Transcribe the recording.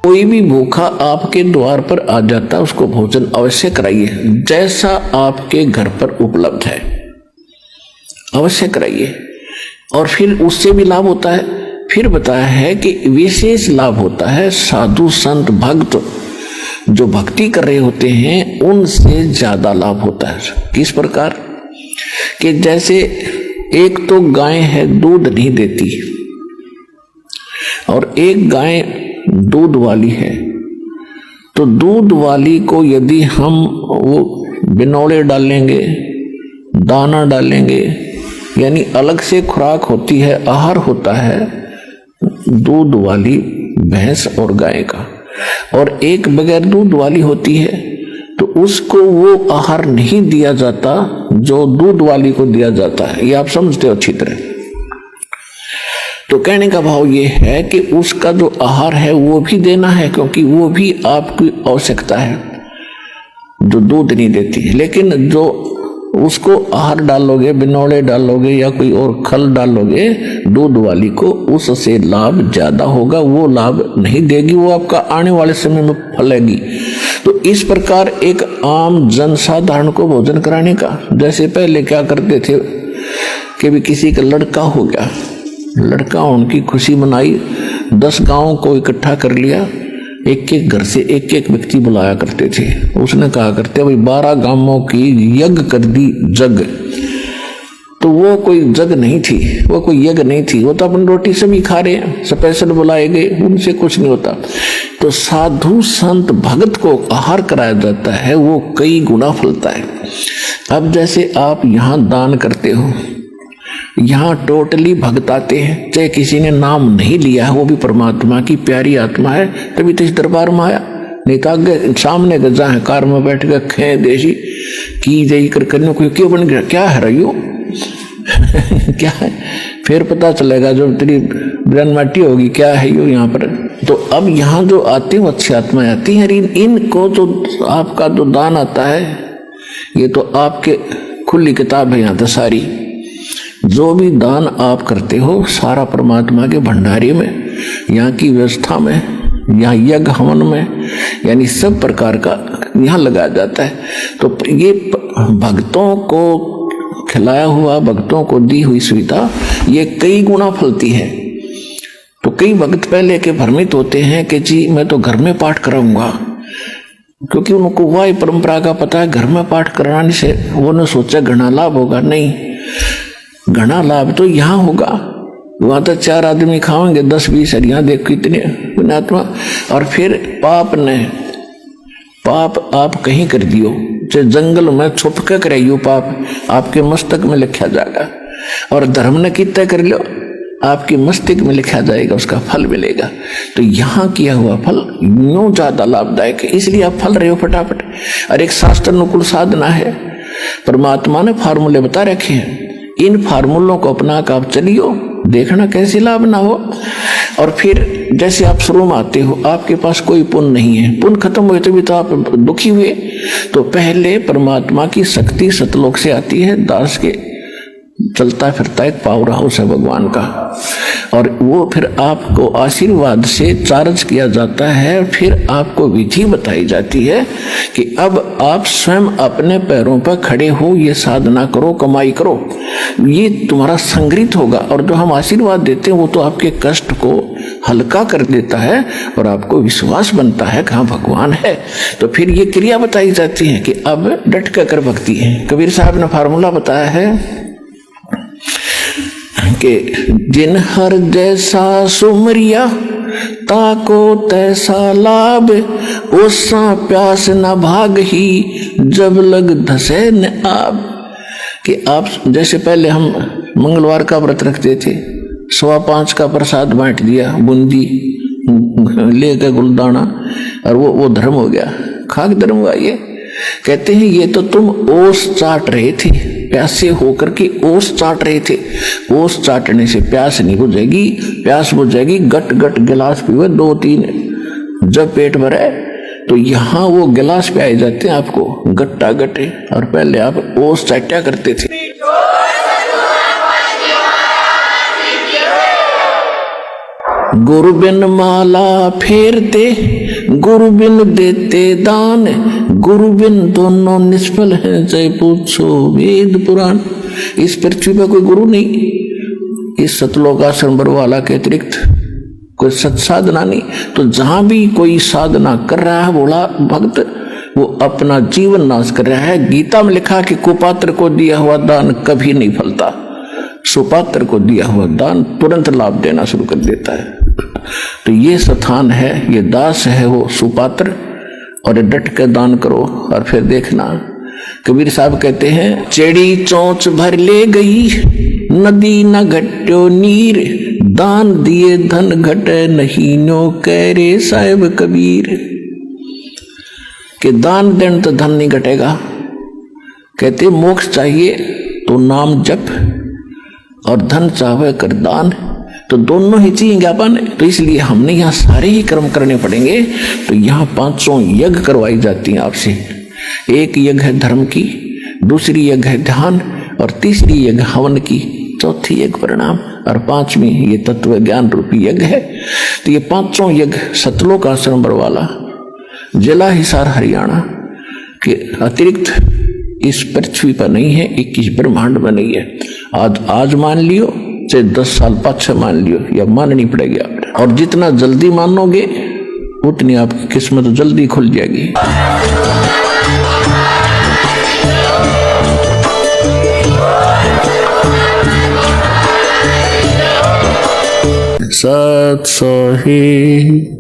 कोई भी भूखा आपके द्वार पर आ जाता, उसको भोजन अवश्य कराइए, जैसा आपके घर पर उपलब्ध है अवश्य कराइए। और फिर उससे भी लाभ होता है। फिर बताया है कि विशेष लाभ होता है साधु संत भक्त जो भक्ति कर रहे होते हैं उनसे ज्यादा लाभ होता है। किस प्रकार कि जैसे एक तो गाय है दूध नहीं देती और एक गाय दूध वाली है, तो दूध वाली को यदि हम वो बिनौले डालेंगे, दाना डालेंगे, यानी अलग से खुराक होती है, आहार होता है दूध वाली भैंस और गाय का, और एक बगैर दूध वाली होती है, तो उसको वो आहार नहीं दिया जाता जो दूध वाली को दिया जाता है। ये आप समझते हो अच्छी तरह। तो कहने का भाव ये है कि उसका जो आहार है वो भी देना है, क्योंकि वो भी आपकी आवश्यकता है जो दूध नहीं देती है। लेकिन जो उसको आहार डालोगे, बिनौले डालोगे या कोई और खल डालोगे दूध वाली को, उससे लाभ ज्यादा होगा, वो लाभ नहीं देगी, वो आपका आने वाले समय में फलेगी। तो इस प्रकार एक आम जनसाधारण को भोजन कराने का, जैसे पहले क्या करते थे कि भी किसी का लड़का हो गया, लड़का उनकी खुशी मनाई, 10 गांवों को इकट्ठा कर लिया, एक एक घर से एक एक व्यक्ति बुलाया करते थे। उसने कहा करते भाई 12 गांवों की यज्ञ कर दी जग, तो वो कोई जग नहीं थी, वो कोई यज्ञ नहीं थी, वो तो अपन रोटी सभी खा रहे हैं, स्पेशल बुलाए गए, उनसे कुछ नहीं होता। तो साधु संत भगत को आहार कराया जाता है, वो कई गुना फलता है। अब जैसे आप यहाँ दान करते हो, यहाँ टोटली भक्त आते हैं, चाहे किसी ने नाम नहीं लिया है, वो भी परमात्मा की प्यारी आत्मा है, तभी तो इस दरबार में आया। नहीं तो आगे सामने गजा है, कार में बैठ कर खे देशी की जई कर करने को क्यों बन गया, क्या है रही क्या है, फिर पता चलेगा जब तेरी ब्रन माटी होगी क्या है यो यहाँ पर। तो अब यहाँ जो आते हैं अच्छी आत्माएं आती हैं, इनको जो आपका जो दान आता है ये तो आपके खुली किताब है यहाँ तो सारी, जो भी दान आप करते हो सारा परमात्मा के भंडारी में, यहाँ की व्यवस्था में, यहाँ यज्ञ हवन में, यानी सब प्रकार का यहाँ लगाया जाता है। तो ये भक्तों को खिलाया हुआ, भक्तों को दी हुई सुविधा ये कई गुना फलती है। तो कई भक्त पहले के भ्रमित होते हैं कि जी मैं तो घर में पाठ कराऊंगा, क्योंकि उनको वह परंपरा का पता है घर में पाठ कराने से वो ने सोचा घना लाभ होगा। नहीं, घना लाभ तो यहाँ होगा, वहां तो 4 आदमी खाएंगे, 10-20 हरिया देखो कितने पुण्यात्मा। और फिर पाप आप कहीं कर दियो, चाहे जंगल में छुप के कराइयो, पाप आपके मस्तक में लिखा जाएगा, और धर्म ने कितना कर लो आपके मस्तिष्क में लिखा जाएगा, उसका फल मिलेगा। तो यहाँ किया हुआ फल यूं ज्यादा लाभदायक है, इसलिए आप फल रहे हो फटाफट। और एक शास्त्र अनुकूल साधना है, परमात्मा ने फार्मूले बता रखे हैं, इन फार्मूलों को अपना कर आप चलियो, देखना कैसे लाभ ना हो। और फिर जैसे आप शुरू में आते हो, आपके पास कोई पुण्य नहीं है, पुण्य खत्म हुए तभी तो आप दुखी हुए। तो पहले परमात्मा की शक्ति सतलोक से आती है, दास के चलता फिरता एक पावर हाउस है भगवान का, और वो फिर आपको आशीर्वाद से चार्ज किया जाता है। फिर आपको विधि बताई जाती है कि अब आप स्वयं अपने पैरों पर खड़े हो, ये साधना करो, कमाई करो, ये तुम्हारा संग्रहित होगा। और जो हम आशीर्वाद देते हैं वो तो आपके कष्ट को हल्का कर देता है और आपको विश्वास बनता है कि हाँ भगवान है। तो फिर ये क्रिया बताई जाती है कि अब डट कर भक्ति है। कबीर साहब ने फार्मूला बताया है कि जिन हर जैसा सुमरिया ताको तैसा लाभ, ओसा प्यास न भाग ही जब लग धसे न आब। कि आप जैसे पहले हम मंगलवार का व्रत रखते थे, 5:15 का प्रसाद बांट दिया, बूंदी लेकर गुलदाना, और वो धर्म हो गया, खाक धर्म हुआ। ये कहते हैं ये तो तुम ओस चाट रहे थे, प्यासे होकर के ओस चाट रहे थे, ओस चाटने से प्यास नहीं बुझेगी, प्यास बुझेगी गट गट गिलास पीवे 2-3, जब पेट भरे तो यहाँ वो गिलास पे आए जाते हैं आपको गट्टा गटे, और पहले आप ओस चाटा करते थे। गुरु बिन माला फेरते, गुरु बिन देते दान, गुरु बिन दोनों निष्फल है, चाहे पूछो वेद पुराण। इस पृथ्वी पर कोई गुरु नहीं, इस सतलोक आश्रम बरवाला के अतिरिक्त कोई सत साधना नहीं। तो जहां भी कोई साधना कर रहा है बोला भक्त, वो अपना जीवन नाश कर रहा है। गीता में लिखा कि कुपात्र को दिया हुआ दान कभी नहीं फलता, सुपात्र को दिया हुआ दान तुरंत लाभ देना शुरू कर देता है। तो ये स्थान है, ये दास है वो सुपात्र, और डट के दान करो। और फिर देखना, कबीर साहब कहते हैं, चेड़ी चोंच भर ले गई, नदी न घट्यो नीर, दान दिए धन घटे नहीं, नो कह रे साहिब कबीर। कि दान देने तो धन नहीं घटेगा। कहते मोक्ष चाहिए तो नाम जप, और धन चाहे कर दान, तो दोनों ही चाहिए अपन। तो इसलिए हमने यहाँ सारे ही कर्म करने पड़ेंगे। तो यहाँ 500 यज्ञ करवाई जाती हैं आपसे। एक यज्ञ है धर्म की, दूसरी यज्ञ है ध्यान, और तीसरी यज्ञ हवन की, चौथी यज्ञ प्रणाम, और पांचवी ये तत्व ज्ञान रूपी यज्ञ है। तो ये 500 यज्ञ सतलोक आश्रम बरवाला, जिला हिसार हरियाणा के अतिरिक्त इस पृथ्वी पर नहीं है, 21 ब्रह्मांड में नहीं है। आज मान लियो, चाहे 10 साल पाछे मान लियो, या माननी पड़ेगी आप। और जितना जल्दी मानोगे उतनी आपकी किस्मत जल्दी खुल जाएगी। सत सोही।